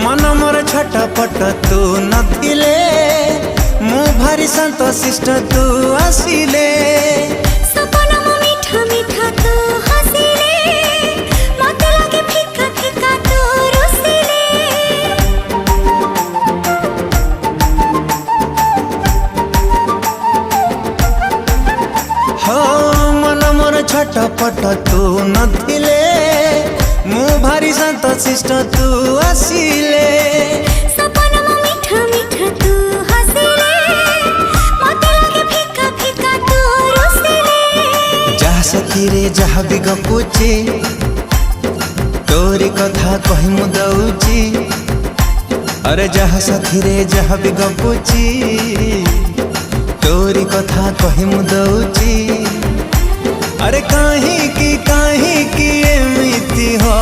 मन मोर छटपट तू नथिले मु भारी संतोषिष्ट तू आसिले सपना मो मीठा मीठा तू हसिले मते लागे फिका फिका तू रुसिले हो मन मोर छटपट तू नथिले मु भारी संतोषिष्ट तू आसिले सपना मो मीठा मीठा तू हसिले मते लागे फिका फिका तू रुसिले जहा सखी रे जहा भी गपुची तोरी कथा कहि मु दउची अरे जहा सखी रे जहा भी गपुची तोरी कथा कहि मु दउची अरे काहे की एमिति हो